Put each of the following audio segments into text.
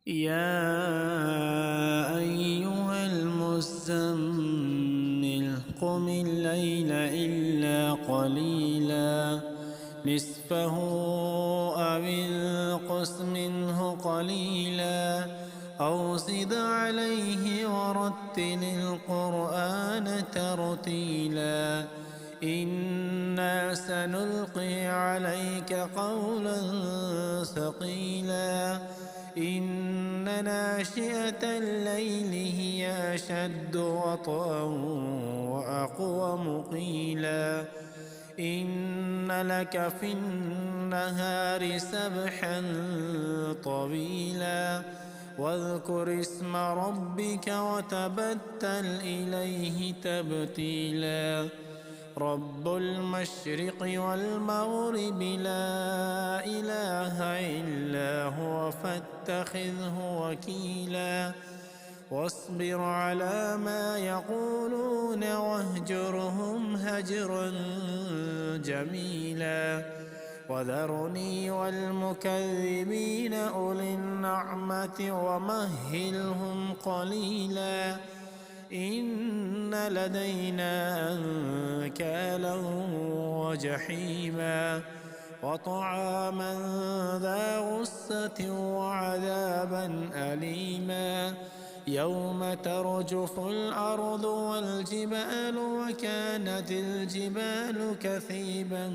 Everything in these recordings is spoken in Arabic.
يا أيها المزمل قم الليل إلا قليلا نصفه أو انقص منه قليلا أو زد عليه ورتل القرآن ترتيلا إنا سنلقي عليك قولا ثقيلا إن ناشئة الليل هي أشد وطئا وأقوم قيلا إن لك في النهار سبحا طويلا واذكر اسم ربك وتبتل إليه تبتيلا رب المشرق والمغرب لا إله إلا هو فاتخذه وكيلا واصبر على ما يقولون واهجرهم هجرا جميلا وذرني والمكذبين أولي النعمة ومهلهم قليلا إن لدينا أنكالا وجحيما وطعاما ذا غصة وعذابا أليما يوم ترجف الأرض والجبال وكانت الجبال كثيبا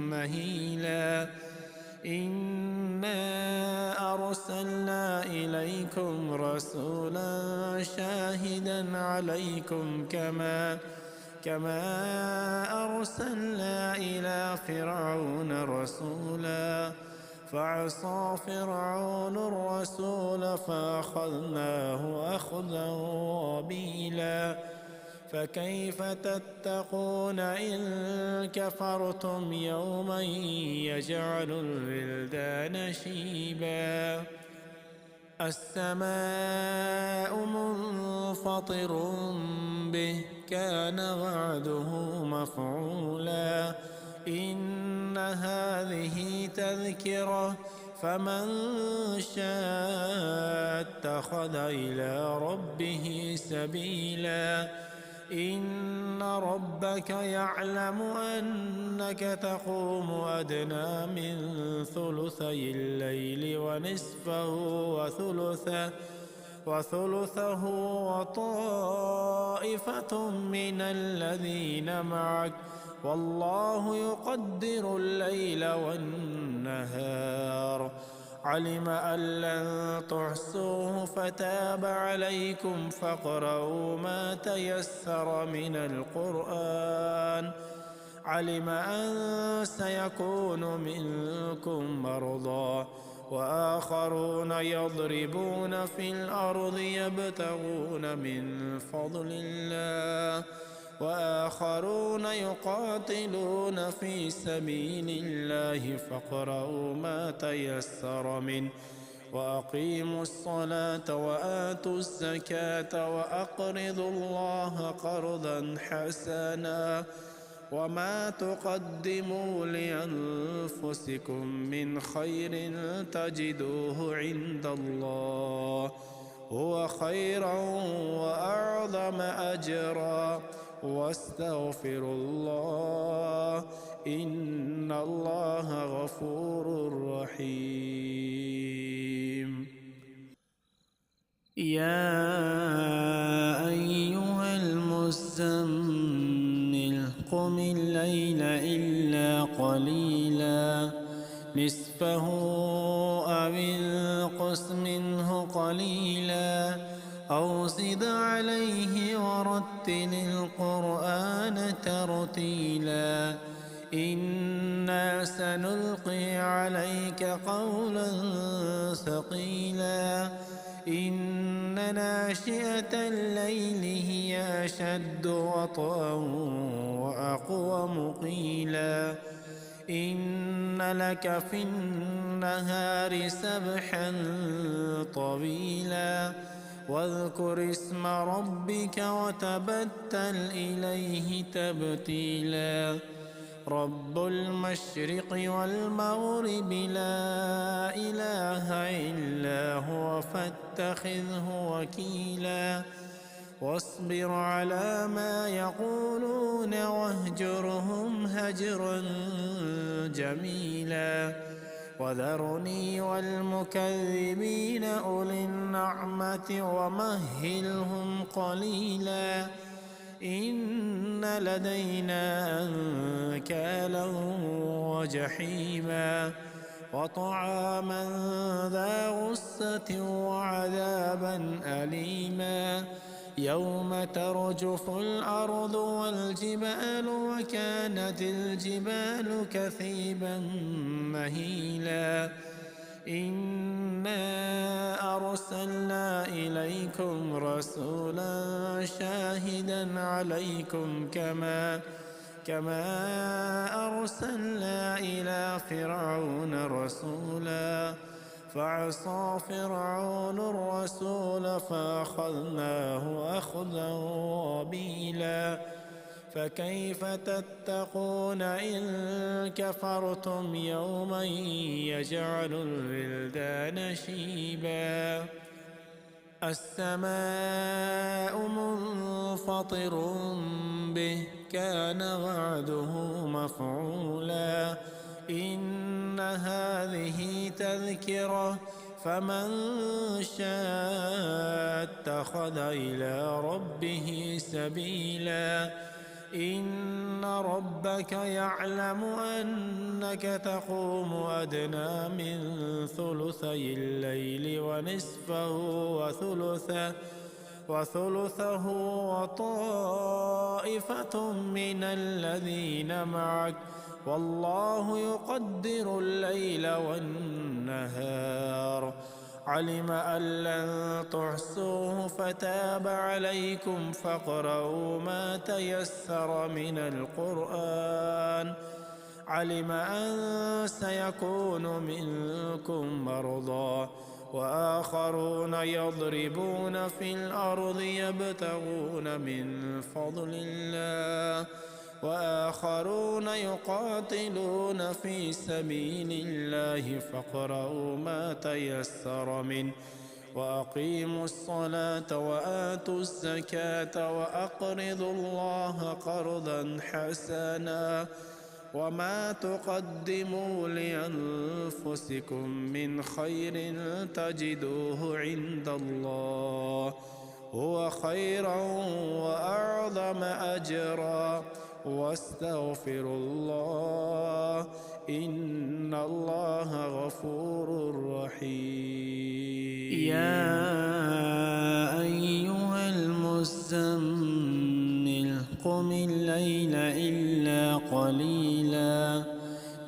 مهيلا إنا أرسلنا إليكم رسولا شاهدا عليكم كما أرسلنا إلى فرعون رسولا فعصى فرعون الرسول فأخذناه أخذا وبيلا فكيف تتقون إن كفرتم يوما يجعل الولدان شيبا السماء منفطر به كان وعده مفعولا إن هذه تذكرة فمن شاء اتخذ إلى ربه سبيلا إن ربك يعلم أنك تقوم أدنى من ثلثي الليل ونصفه وثلثه وطائفة من الذين معك والله يقدر الليل والنهار علم أن لن تحصوه فتاب عليكم فاقرؤوا ما تيسر من القرآن علم أن سيكون منكم مرضى وآخرون يضربون في الأرض يبتغون من فضل الله وآخرون يقاتلون في سبيل الله فاقرؤوا ما تيسر منه وأقيموا الصلاة وآتوا الزكاة وأقرضوا الله قرضا حسنا وما تقدموا لأنفسكم من خير تجدوه عند الله هو خيرا وأعظم أجرا واستغفروا الله إن الله غفور رحيم يا أيها المزمل قم الليل إلا قليلا نصفه أو انقص منه قليلا أو زد عليه ورتل القرآن ترتيلا إنا سنلقي عليك قولا ثقيلا إن ناشئة الليل هي أشد وطئا وأقوم قيلا إن لك في النهار سبحا طويلا واذكر اسم ربك وتبتل إليه تبتيلا رب المشرق والمغرب لا إله إلا هو فاتخذه وكيلا واصبر على ما يقولون واهجرهم هجرا جميلا وذرني والمكذبين أولي النعمة ومهلهم قليلا إن لدينا أنكالا وجحيما وطعاما ذا غصة وعذابا أليما يوم ترجف الأرض والجبال وكانت الجبال كثيبا مهيلا إنا أرسلنا إليكم رسولا شاهدا عليكم كما أرسلنا إلى فرعون رسولا فعصى فرعون الرسول فأخذناه أخذا وبيلا فكيف تتقون إن كفرتم يوما يجعل الولدان شيبا السماء منفطر به كان وعده مفعولا إن هذه تذكرة فمن شاء اتخذ إلى ربه سبيلا إن ربك يعلم أنك تقوم أدنى من ثلثي الليل ونصفه وثلثه وطائفة من الذين معك والله يقدر الليل والنهار علم أن لن تحصوه فتاب عليكم فاقرؤوا ما تيسر من القرآن علم أن سيكون منكم مرضى وآخرون يضربون في الأرض يبتغون من فضل الله وآخرون يقاتلون في سبيل الله فاقرؤوا ما تيسر منه وأقيموا الصلاة وآتوا الزكاة وأقرضوا الله قرضا حسنا وما تقدموا لأنفسكم من خير تجدوه عند الله هو خيرا وأعظم أجرا واستغفروا الله إن الله غفور رحيم يا أيها المزمل قم الليل إلا قليلا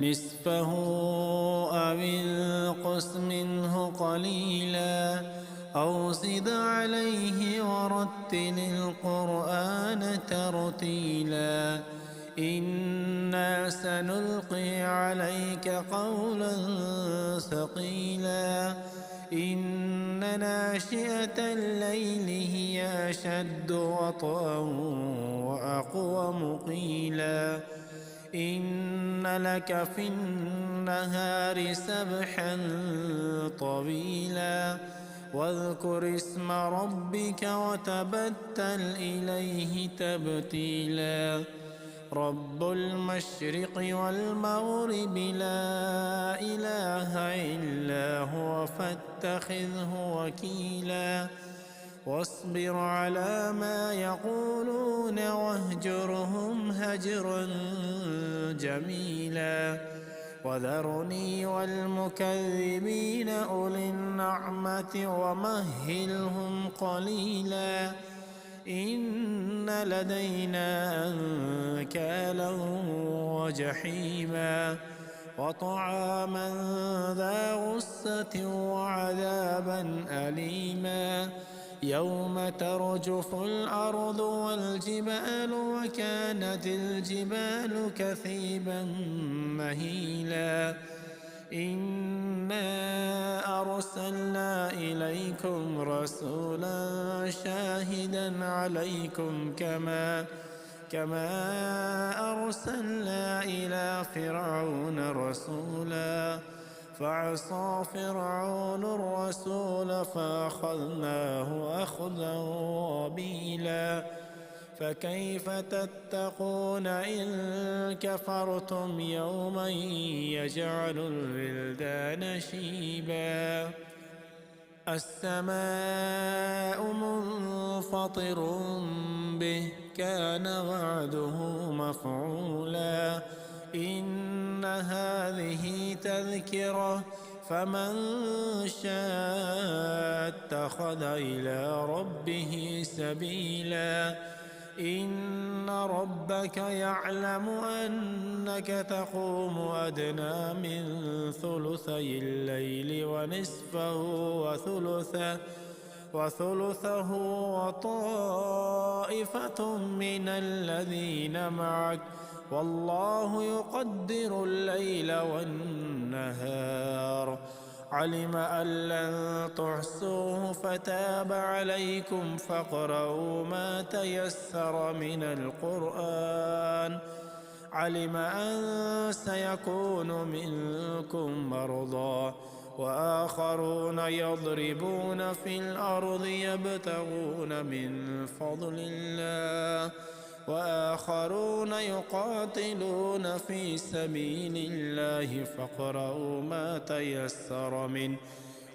نصفه أو انقص منه قليلا أو زد عليه ورتل القرآن ترتيلا إنا سنلقي عليك قولا ثقيلا إن ناشئة الليل هي أشد وطئا وأقوم قيلا إن لك في النهار سبحا طويلا واذكر اسم ربك وتبتل إليه تبتيلا رب المشرق والمغرب لا إله إلا هو فاتخذه وكيلا واصبر على ما يقولون واهجرهم هجرا جميلا وذرني والمكذبين أولي النعمة ومهلهم قليلا إن لدينا أنكالا وجحيما وطعاما ذا غصة وعذابا أليما يوم ترجف الأرض والجبال وكانت الجبال كثيبا مهيلا إنا أرسلنا إليكم رسولا شاهدا عليكم كما أرسلنا إلى فرعون رسولا فعصى فرعون الرسول فأخذناه أخذا وبيلا فكيف تتقون إن كفرتم يوما يجعل الولدان شيبا السماء منفطر به كان وعده مفعولا إن هذه تذكرة فمن شاء اتخذ إلى ربه سبيلا إن ربك يعلم أنك تقوم أدنى من ثلثي الليل ونصفه وثلثه وطائفة من الذين معك والله يقدر الليل والنهار علم أن لن تحصوه فتاب عليكم فاقرؤوا ما تيسر من القرآن علم أن سيكون منكم مرضى وآخرون يضربون في الأرض يبتغون من فضل الله وآخرون يقاتلون في سبيل الله فاقرؤوا ما تيسر منه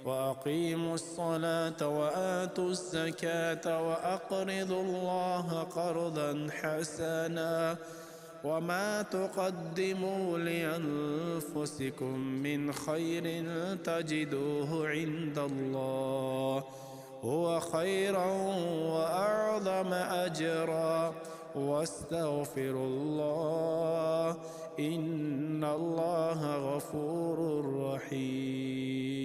وأقيموا الصلاة وآتوا الزكاة وأقرضوا الله قرضا حسنا وما تقدموا لأنفسكم من خير تجدوه عند الله هو خيرا وأعظم أجرا واستغفروا الله إن الله غفور رحيم